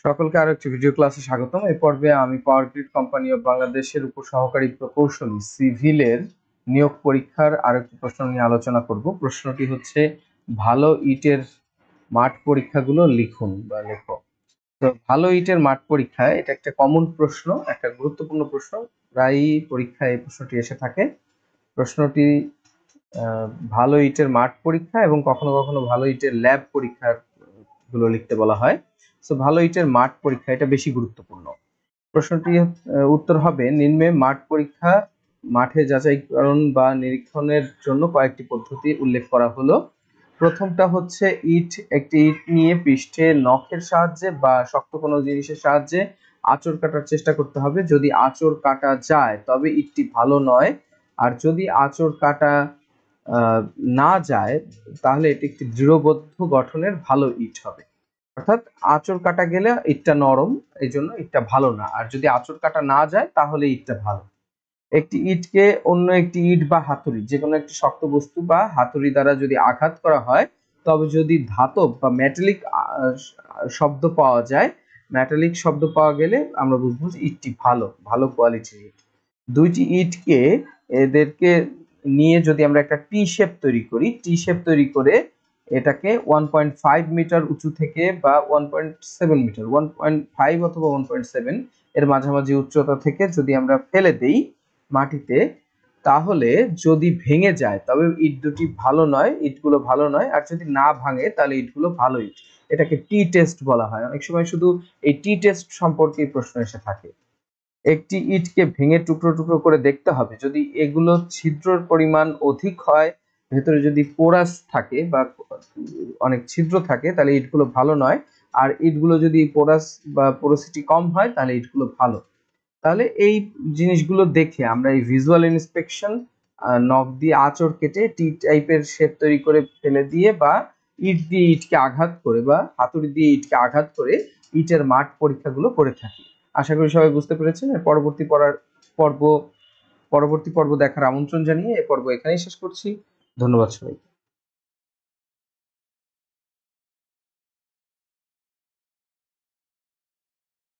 সকলকে আরো একটি ভিডিও ক্লাসে স্বাগতম। এই পর্বে আমি পাওয়ার গ্রিড কোম্পানি অফ বাংলাদেশের উপসহকারী প্রকৌশলী সিভিলের নিয়োগ পরীক্ষার আরো একটি প্রশ্ন নিয়ে আলোচনা করব। প্রশ্নটি হচ্ছে, ভালো ইটের মাঠ পরীক্ষাগুলো লিখুন বা লেখো। তো ভালো ইটের মাঠ পরীক্ষা, এটা একটা কমন প্রশ্ন, একটা গুরুত্বপূর্ণ প্রশ্ন। প্রায়ই পরীক্ষায় এই প্রশ্নটি এসে থাকে। প্রশ্নটি ভালো ইটের মাঠ পরীক্ষা এবং কখনো কখনো ভালো ইটের ল্যাব পরীক্ষার গুলো লিখতে বলা হয়। সো ভালো ইটের মাঠ পরীক্ষা এটা বেশি গুরুত্বপূর্ণ। প্রশ্নটি উত্তর হবে, নিম্নে মাঠ পরীক্ষা মাঠে যাচাইকরণ বা নিরীক্ষণের জন্য কয়েকটি পদ্ধতি উল্লেখ করা হলো। প্রথমটা হচ্ছে একটি ইট নিয়ে পৃষ্ঠে নখের সাহায্যে বা শক্ত কোনো জিনিসের সাহায্যে আঁচড় কাটার চেষ্টা করতে হবে। যদি আঁচড় কাটা যায় তবে ইটটি ভালো নয়, আর যদি আঁচড় কাটা না যায় তাহলে এটি একটি দৃঢ়বদ্ধ গঠনের ভালো ইট হবে। অর্থাৎ আঁচড় কাটা গেলে ইটটা নরম, এই জন্য ইটটা ভালো না, আর যদি আঁচড় কাটা না যায় তাহলে ইটটা ভালো। একটি ইটকে অন্য একটি ইট বা হাতুড়ি, যে কোনো একটি শক্ত বস্তু বা হাতুড়ি দ্বারা যদি আঘাত করা হয়, তবে যদি ধাতব বা মেটালিক শব্দ পাওয়া যায়, মেটালিক শব্দ পাওয়া গেলে আমরা বুঝবো যে ইটটি ভালো, ভালো কোয়ালিটির ইট। দুইটি ইটকে এদেরকে নিয়ে যদি আমরা একটা টি শেপ তৈরি করি, টি শেপ তৈরি করে এটাকে 1.5 মিটার উঁচু থেকে বা 1.7 মিটার, 1.5 অথবা 1.7 এর মাঝামাঝি উচ্চতা থেকে যদি আমরা ফেলে দেই মাটিতে, তাহলে যদি ভেঙে যায় তবে ইট দুটি ভালো নয়, ইটগুলো ভালো নয়, আর যদি না ভাঙে তাহলে ইটগুলো ভালো ইট। এটাকে টি টেস্ট বলা হয়। অনেক সময় শুধু এই টি টেস্ট সম্পর্কে প্রশ্ন এসে থাকে। একটি ইটকে ভেঙে টুকরো টুকরো করে দেখতে হবে, যদি এগুলো ছিদ্রর পরিমাণ অধিক হয়, ভেতরে যদি পোরাস থাকে বা অনেক ছিদ্র থাকে, তাহলে ইটগুলো ভালো নয়। আর ইটগুলো যদি পোরাস বা পোরোসিটি কম হয় তাহলে ইটগুলো ভালো। তাহলে এই জিনিসগুলো দেখে আমরা এই ভিজুয়াল ইন্সপেকশন, নখ দিয়ে আঁচড় কেটে টি টাইপের শেপ তৈরি করে ফেলে দিয়ে বা ইট দিয়ে ইটকে আঘাত করে বা হাতুড়ি দিয়ে ইটকে আঘাত করে ইটের মাঠ পরীক্ষাগুলো করে থাকি। আশা করি সবাই বুঝতে পেরেছেন। পরবর্তী পর্ব দেখার আমন্ত্রণ জানিয়ে এ পর্ব এখানেই শেষ করছি। ধন্যবাদ সবাই।